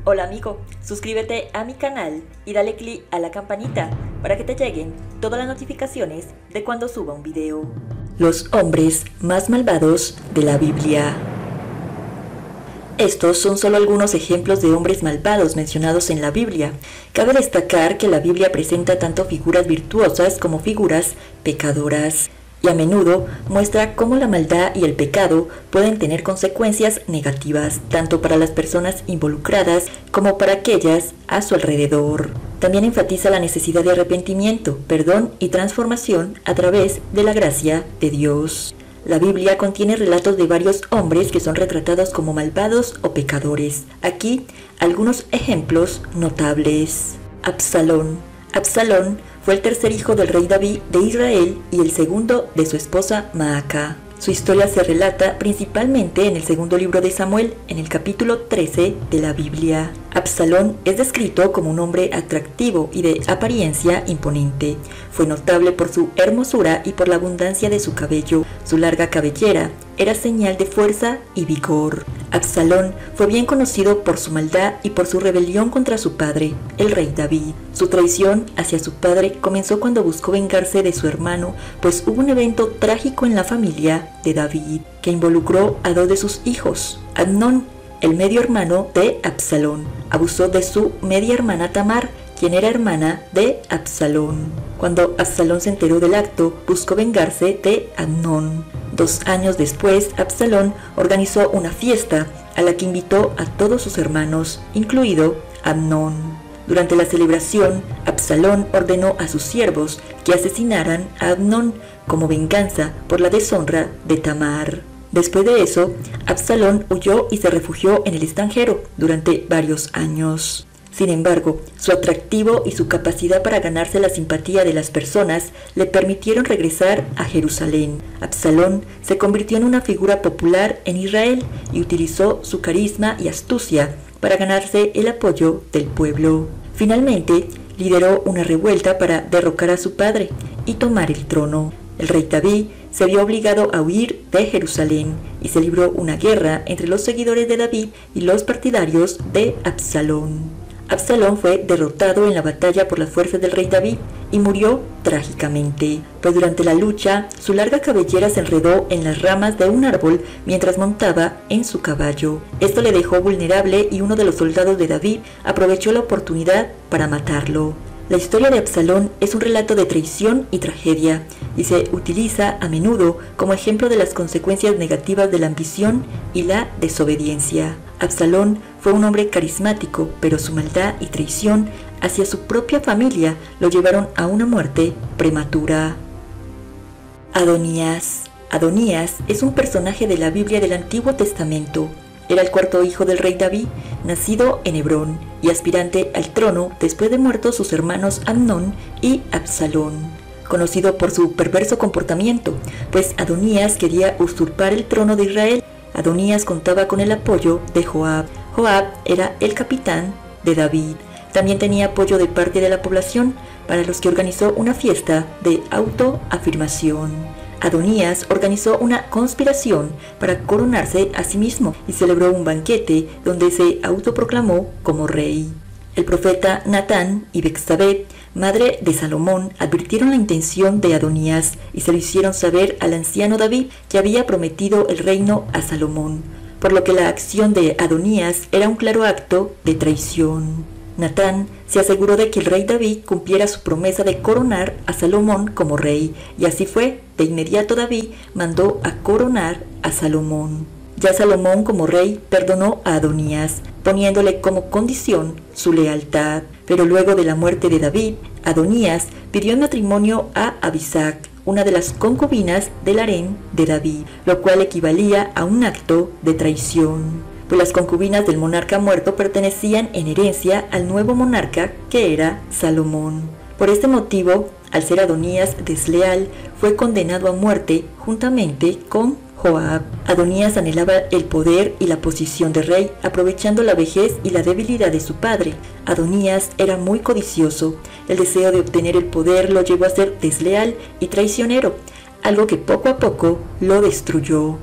Hola amigo, suscríbete a mi canal y dale click a la campanita para que te lleguen todas las notificaciones de cuando suba un video. Los hombres más malvados de la Biblia. Estos son solo algunos ejemplos de hombres malvados mencionados en la Biblia. Cabe destacar que la Biblia presenta tanto figuras virtuosas como figuras pecadoras, y a menudo muestra cómo la maldad y el pecado pueden tener consecuencias negativas, tanto para las personas involucradas como para aquellas a su alrededor. También enfatiza la necesidad de arrepentimiento, perdón y transformación a través de la gracia de Dios. La Biblia contiene relatos de varios hombres que son retratados como malvados o pecadores. Aquí, algunos ejemplos notables. Absalón. Absalón fue el tercer hijo del rey David de Israel y el segundo de su esposa Maaca. Su historia se relata principalmente en el segundo libro de Samuel, en el capítulo 13 de la Biblia. Absalón es descrito como un hombre atractivo y de apariencia imponente. Fue notable por su hermosura y por la abundancia de su cabello. Su larga cabellera era señal de fuerza y vigor. Absalón fue bien conocido por su maldad y por su rebelión contra su padre, el rey David. Su traición hacia su padre comenzó cuando buscó vengarse de su hermano, pues hubo un evento trágico en la familia de David que involucró a dos de sus hijos. Amnón, el medio hermano de Absalón, abusó de su media hermana Tamar, quien era hermana de Absalón. Cuando Absalón se enteró del acto, buscó vengarse de Amnón. 2 años después, Absalón organizó una fiesta a la que invitó a todos sus hermanos, incluido Amnón. Durante la celebración, Absalón ordenó a sus siervos que asesinaran a Amnón como venganza por la deshonra de Tamar. Después de eso, Absalón huyó y se refugió en el extranjero durante varios años. Sin embargo, su atractivo y su capacidad para ganarse la simpatía de las personas le permitieron regresar a Jerusalén. Absalón se convirtió en una figura popular en Israel y utilizó su carisma y astucia para ganarse el apoyo del pueblo. Finalmente, lideró una revuelta para derrocar a su padre y tomar el trono. El rey David se vio obligado a huir de Jerusalén y se libró una guerra entre los seguidores de David y los partidarios de Absalón. Absalón fue derrotado en la batalla por las fuerzas del rey David y murió trágicamente, pues durante la lucha su larga cabellera se enredó en las ramas de un árbol mientras montaba en su caballo. Esto le dejó vulnerable y uno de los soldados de David aprovechó la oportunidad para matarlo. La historia de Absalón es un relato de traición y tragedia, y se utiliza a menudo como ejemplo de las consecuencias negativas de la ambición y la desobediencia. Absalón fue un hombre carismático, pero su maldad y traición hacia su propia familia lo llevaron a una muerte prematura. Adonías. Adonías es un personaje de la Biblia del Antiguo Testamento. Era el cuarto hijo del rey David, nacido en Hebrón, y aspirante al trono después de muertos sus hermanos Amnón y Absalón. Conocido por su perverso comportamiento, pues Adonías quería usurpar el trono de Israel. Adonías contaba con el apoyo de Joab. Joab era el capitán de David. También tenía apoyo de parte de la población, para los que organizó una fiesta de autoafirmación. Adonías organizó una conspiración para coronarse a sí mismo y celebró un banquete donde se autoproclamó como rey. El profeta Natán y Betsabé, madre de Salomón, advirtieron la intención de Adonías y se lo hicieron saber al anciano David, que había prometido el reino a Salomón, por lo que la acción de Adonías era un claro acto de traición. Natán se aseguró de que el rey David cumpliera su promesa de coronar a Salomón como rey, y así fue. De inmediato David mandó a coronar a Salomón. Ya Salomón como rey perdonó a Adonías, poniéndole como condición su lealtad. Pero luego de la muerte de David, Adonías pidió en matrimonio a Abisag, una de las concubinas del harén de David, lo cual equivalía a un acto de traición, pues las concubinas del monarca muerto pertenecían en herencia al nuevo monarca, que era Salomón. Por este motivo, al ser Adonías desleal, fue condenado a muerte juntamente con Joab. Adonías anhelaba el poder y la posición de rey, aprovechando la vejez y la debilidad de su padre. Adonías era muy codicioso. El deseo de obtener el poder lo llevó a ser desleal y traicionero, algo que poco a poco lo destruyó.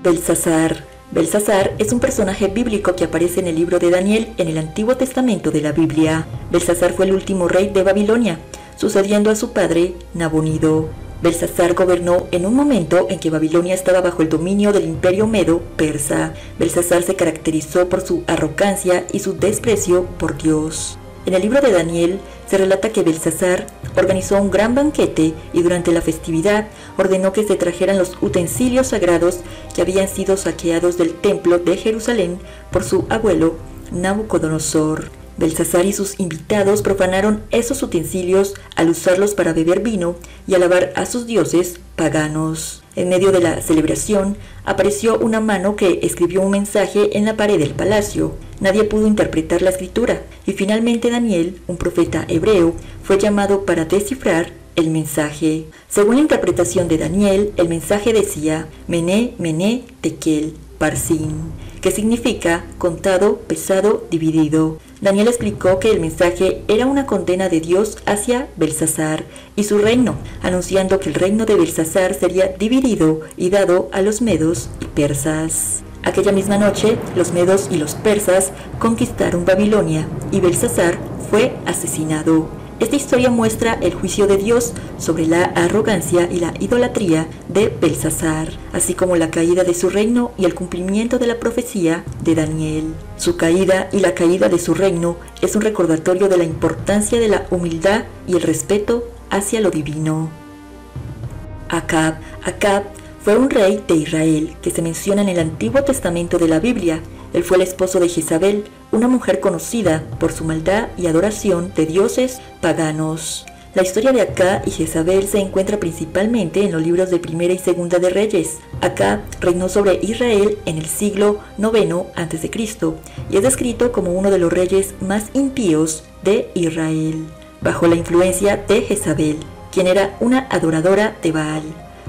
Belsasar. Belsasar es un personaje bíblico que aparece en el libro de Daniel en el Antiguo Testamento de la Biblia. Belsasar fue el último rey de Babilonia, sucediendo a su padre Nabonido. Belsasar gobernó en un momento en que Babilonia estaba bajo el dominio del imperio medo-persa. Belsasar se caracterizó por su arrogancia y su desprecio por Dios. En el libro de Daniel se relata que Belsasar organizó un gran banquete y durante la festividad ordenó que se trajeran los utensilios sagrados que habían sido saqueados del templo de Jerusalén por su abuelo Nabucodonosor. Belsasar y sus invitados profanaron esos utensilios al usarlos para beber vino y alabar a sus dioses paganos. En medio de la celebración apareció una mano que escribió un mensaje en la pared del palacio. Nadie pudo interpretar la escritura y finalmente Daniel, un profeta hebreo, fue llamado para descifrar el mensaje. Según la interpretación de Daniel, el mensaje decía Mené, Mené, Tekel, Parsin, que significa contado, pesado, dividido. Daniel explicó que el mensaje era una condena de Dios hacia Belsasar y su reino, anunciando que el reino de Belsasar sería dividido y dado a los medos y persas. Aquella misma noche, los medos y los persas conquistaron Babilonia y Belsasar fue asesinado. Esta historia muestra el juicio de Dios sobre la arrogancia y la idolatría de Belsasar, así como la caída de su reino y el cumplimiento de la profecía de Daniel. Su caída y la caída de su reino es un recordatorio de la importancia de la humildad y el respeto hacia lo divino. Acab fue un rey de Israel que se menciona en el Antiguo Testamento de la Biblia. Él fue el esposo de Jezabel, una mujer conocida por su maldad y adoración de dioses paganos. La historia de Acab y Jezabel se encuentra principalmente en los libros de Primera y Segunda de Reyes. Acab reinó sobre Israel en el siglo IX a.C. y es descrito como uno de los reyes más impíos de Israel, bajo la influencia de Jezabel, quien era una adoradora de Baal.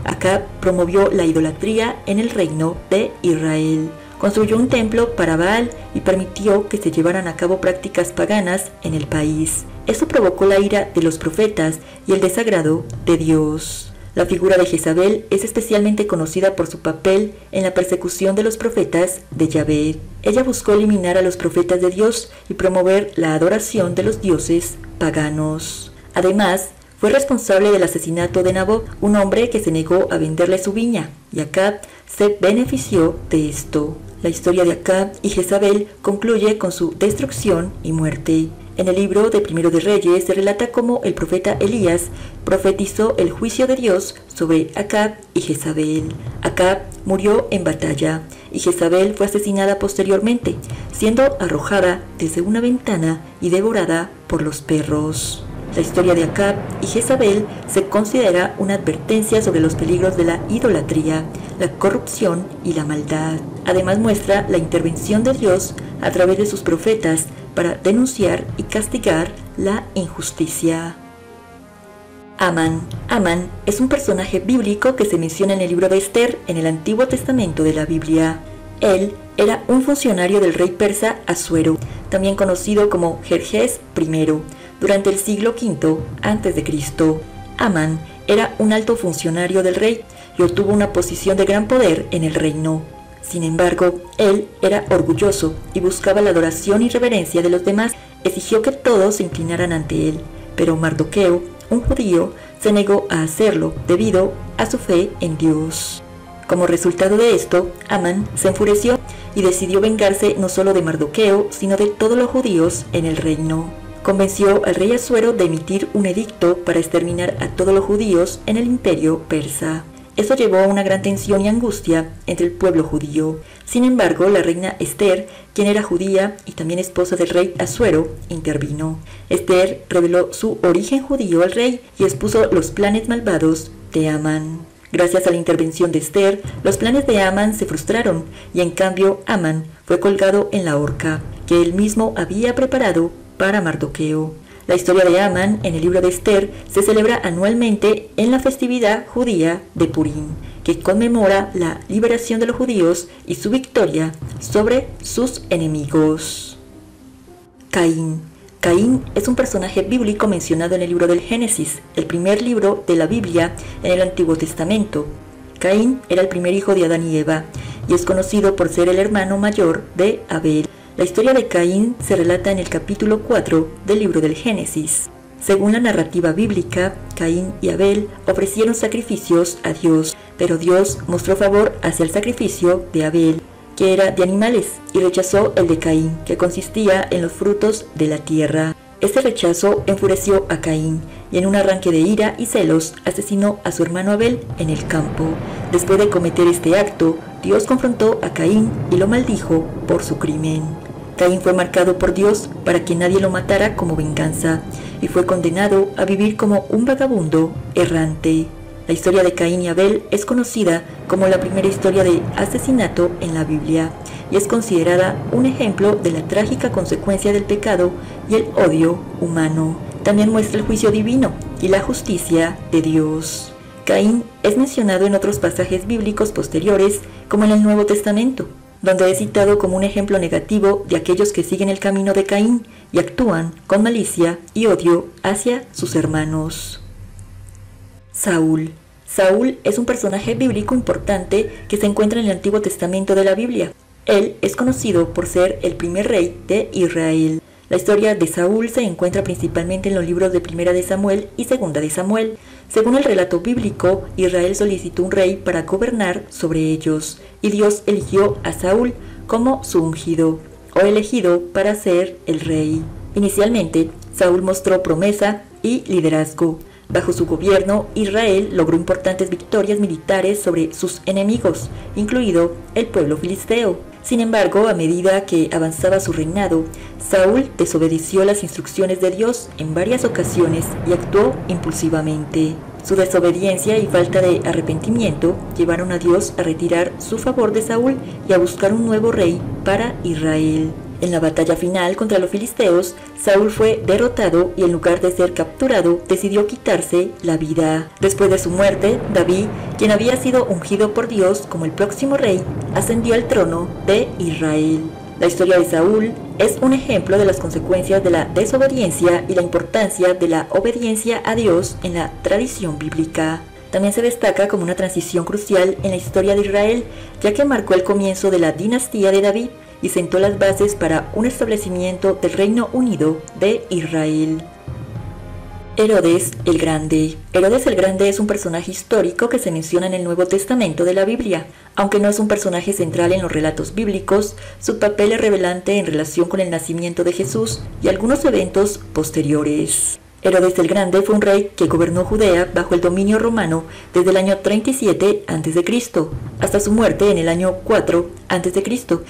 Acab promovió la idolatría en el reino de Israel. Construyó un templo para Baal y permitió que se llevaran a cabo prácticas paganas en el país. Esto provocó la ira de los profetas y el desagrado de Dios. La figura de Jezabel es especialmente conocida por su papel en la persecución de los profetas de Yahvé. Ella buscó eliminar a los profetas de Dios y promover la adoración de los dioses paganos. Además, fue responsable del asesinato de Nabot, un hombre que se negó a venderle su viña, y Acab se benefició de esto. La historia de Acab y Jezabel concluye con su destrucción y muerte. En el libro de Primero de Reyes se relata cómo el profeta Elías profetizó el juicio de Dios sobre Acab y Jezabel. Acab murió en batalla y Jezabel fue asesinada posteriormente, siendo arrojada desde una ventana y devorada por los perros. La historia de Acab y Jezabel se considera una advertencia sobre los peligros de la idolatría, la corrupción y la maldad. Además muestra la intervención de Dios a través de sus profetas para denunciar y castigar la injusticia. Amán es un personaje bíblico que se menciona en el libro de Esther en el Antiguo Testamento de la Biblia. Él era un funcionario del rey persa Asuero, también conocido como Jerjes I, durante el siglo V a.C. Amán era un alto funcionario del rey y obtuvo una posición de gran poder en el reino. Sin embargo, él era orgulloso y buscaba la adoración y reverencia de los demás. Exigió que todos se inclinaran ante él, pero Mardoqueo, un judío, se negó a hacerlo debido a su fe en Dios. Como resultado de esto, Amán se enfureció y decidió vengarse no solo de Mardoqueo, sino de todos los judíos en el reino. Convenció al rey Asuero de emitir un edicto para exterminar a todos los judíos en el imperio persa. Eso llevó a una gran tensión y angustia entre el pueblo judío. Sin embargo, la reina Esther, quien era judía y también esposa del rey Asuero, intervino. Esther reveló su origen judío al rey y expuso los planes malvados de Amán. Gracias a la intervención de Esther, los planes de Amán se frustraron y en cambio Amán fue colgado en la horca que él mismo había preparado para Mardoqueo. La historia de Amán en el libro de Esther se celebra anualmente en la festividad judía de Purim, que conmemora la liberación de los judíos y su victoria sobre sus enemigos. Caín es un personaje bíblico mencionado en el libro del Génesis, el primer libro de la Biblia en el Antiguo Testamento. Caín era el primer hijo de Adán y Eva. y es conocido por ser el hermano mayor de Abel. La historia de Caín se relata en el capítulo 4 del libro del Génesis. Según la narrativa bíblica, Caín y Abel ofrecieron sacrificios a Dios, pero Dios mostró favor hacia el sacrificio de Abel, que era de animales, y rechazó el de Caín, que consistía en los frutos de la tierra. Este rechazo enfureció a Caín, y en un arranque de ira y celos asesinó a su hermano Abel en el campo. Después de cometer este acto, Dios confrontó a Caín y lo maldijo por su crimen. Caín fue marcado por Dios para que nadie lo matara como venganza, y fue condenado a vivir como un vagabundo errante. La historia de Caín y Abel es conocida como la primera historia de asesinato en la Biblia, y es considerada un ejemplo de la trágica consecuencia del pecado y el odio humano. También muestra el juicio divino y la justicia de Dios. Caín es mencionado en otros pasajes bíblicos posteriores, como en el Nuevo Testamento, donde es citado como un ejemplo negativo de aquellos que siguen el camino de Caín y actúan con malicia y odio hacia sus hermanos. Saúl. Saúl es un personaje bíblico importante que se encuentra en el Antiguo Testamento de la Biblia. Él es conocido por ser el primer rey de Israel. La historia de Saúl se encuentra principalmente en los libros de Primera de Samuel y Segunda de Samuel. Según el relato bíblico, Israel solicitó un rey para gobernar sobre ellos, y Dios eligió a Saúl como su ungido, o elegido para ser el rey. Inicialmente, Saúl mostró promesa y liderazgo. Bajo su gobierno, Israel logró importantes victorias militares sobre sus enemigos, incluido el pueblo filisteo. Sin embargo, a medida que avanzaba su reinado, Saúl desobedeció las instrucciones de Dios en varias ocasiones y actuó impulsivamente. Su desobediencia y falta de arrepentimiento llevaron a Dios a retirar su favor de Saúl y a buscar un nuevo rey para Israel. En la batalla final contra los filisteos, Saúl fue derrotado y en lugar de ser capturado, decidió quitarse la vida. Después de su muerte, David, quien había sido ungido por Dios como el próximo rey, ascendió al trono de Israel. La historia de Saúl es un ejemplo de las consecuencias de la desobediencia y la importancia de la obediencia a Dios en la tradición bíblica. También se destaca como una transición crucial en la historia de Israel, ya que marcó el comienzo de la dinastía de David y sentó las bases para un establecimiento del Reino Unido de Israel. Herodes el Grande. Herodes el Grande es un personaje histórico que se menciona en el Nuevo Testamento de la Biblia. Aunque no es un personaje central en los relatos bíblicos, su papel es revelante en relación con el nacimiento de Jesús y algunos eventos posteriores. Herodes el Grande fue un rey que gobernó Judea bajo el dominio romano desde el año 37 a.C. hasta su muerte en el año 4 a.C.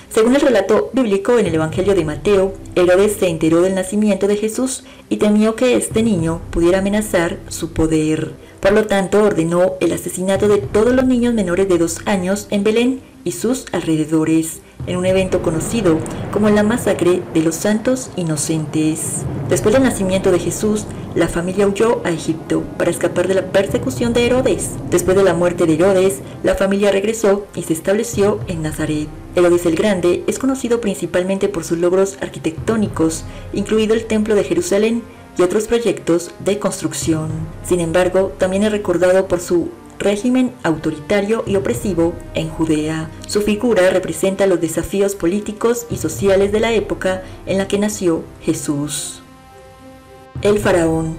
Según el relato bíblico en el Evangelio de Mateo, Herodes se enteró del nacimiento de Jesús y temió que este niño pudiera amenazar su poder. Por lo tanto, ordenó el asesinato de todos los niños menores de 2 años en Belén y sus alrededores, en un evento conocido como la masacre de los santos inocentes. Después del nacimiento de Jesús, la familia huyó a Egipto para escapar de la persecución de Herodes. Después de la muerte de Herodes, la familia regresó y se estableció en Nazaret. Herodes el Grande es conocido principalmente por sus logros arquitectónicos, incluido el Templo de Jerusalén y otros proyectos de construcción. Sin embargo, también es recordado por su régimen autoritario y opresivo en Judea. Su figura representa los desafíos políticos y sociales de la época en la que nació Jesús. El faraón.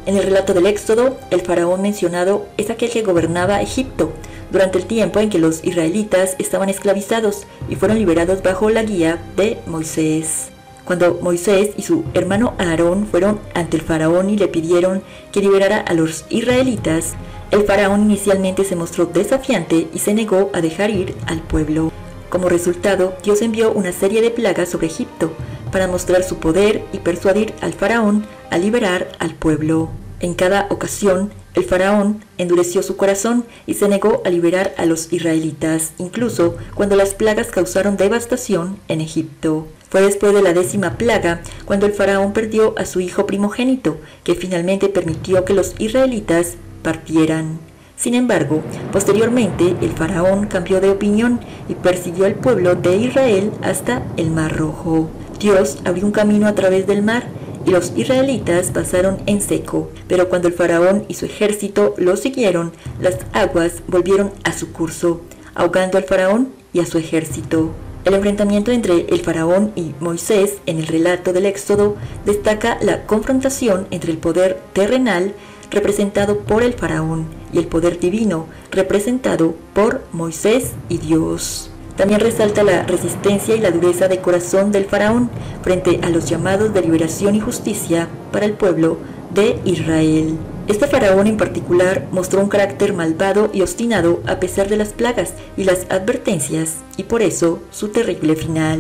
En el relato del Éxodo, el faraón mencionado es aquel que gobernaba Egipto durante el tiempo en que los israelitas estaban esclavizados y fueron liberados bajo la guía de Moisés. Cuando Moisés y su hermano Aarón fueron ante el faraón y le pidieron que liberara a los israelitas, el faraón inicialmente se mostró desafiante y se negó a dejar ir al pueblo. Como resultado, Dios envió una serie de plagas sobre Egipto para mostrar su poder y persuadir al faraón a liberar al pueblo. En cada ocasión, el faraón endureció su corazón y se negó a liberar a los israelitas, incluso cuando las plagas causaron devastación en Egipto. Fue después de la 10ª plaga cuando el faraón perdió a su hijo primogénito, que finalmente permitió que los israelitas partieran. Sin embargo, posteriormente el faraón cambió de opinión y persiguió al pueblo de Israel hasta el Mar Rojo. Dios abrió un camino a través del mar y los israelitas pasaron en seco, pero cuando el faraón y su ejército lo siguieron, las aguas volvieron a su curso, ahogando al faraón y a su ejército. El enfrentamiento entre el faraón y Moisés en el relato del Éxodo destaca la confrontación entre el poder terrenal representado por el faraón y el poder divino representado por Moisés y Dios. También resalta la resistencia y la dureza de corazón del faraón frente a los llamados de liberación y justicia para el pueblo de Israel. Este faraón en particular mostró un carácter malvado y obstinado a pesar de las plagas y las advertencias, y por eso su terrible final.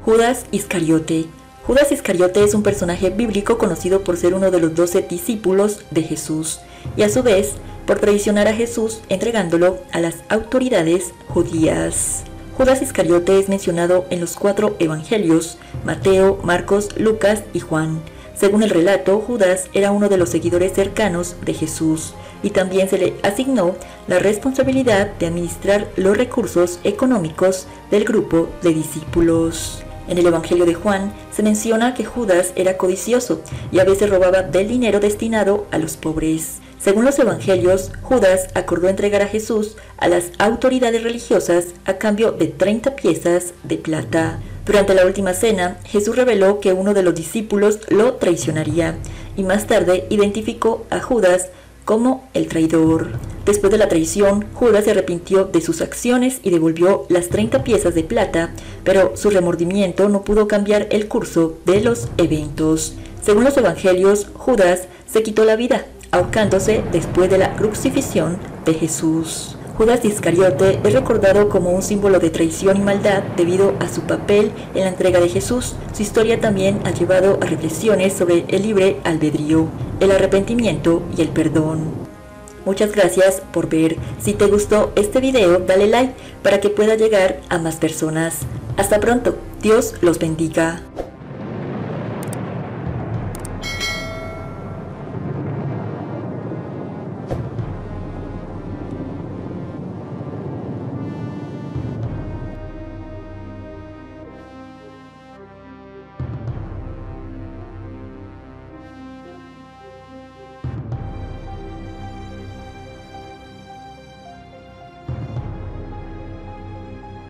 Judas Iscariote. Judas Iscariote es un personaje bíblico conocido por ser uno de los 12 discípulos de Jesús, y a su vez por traicionar a Jesús entregándolo a las autoridades judías. Judas Iscariote es mencionado en los 4 evangelios: Mateo, Marcos, Lucas y Juan. Según el relato, Judas era uno de los seguidores cercanos de Jesús y también se le asignó la responsabilidad de administrar los recursos económicos del grupo de discípulos. En el Evangelio de Juan se menciona que Judas era codicioso y a veces robaba del dinero destinado a los pobres. Según los evangelios, Judas acordó entregar a Jesús a las autoridades religiosas a cambio de 30 piezas de plata. Durante la última cena, Jesús reveló que uno de los discípulos lo traicionaría y más tarde identificó a Judas como el traidor. Después de la traición, Judas se arrepintió de sus acciones y devolvió las 30 piezas de plata, pero su remordimiento no pudo cambiar el curso de los eventos. Según los evangelios, Judas se quitó la vida, ahorcándose después de la crucifixión de Jesús. Judas Iscariote es recordado como un símbolo de traición y maldad debido a su papel en la entrega de Jesús. Su historia también ha llevado a reflexiones sobre el libre albedrío, el arrepentimiento y el perdón. Muchas gracias por ver. Si te gustó este video, dale like para que pueda llegar a más personas. Hasta pronto. Dios los bendiga.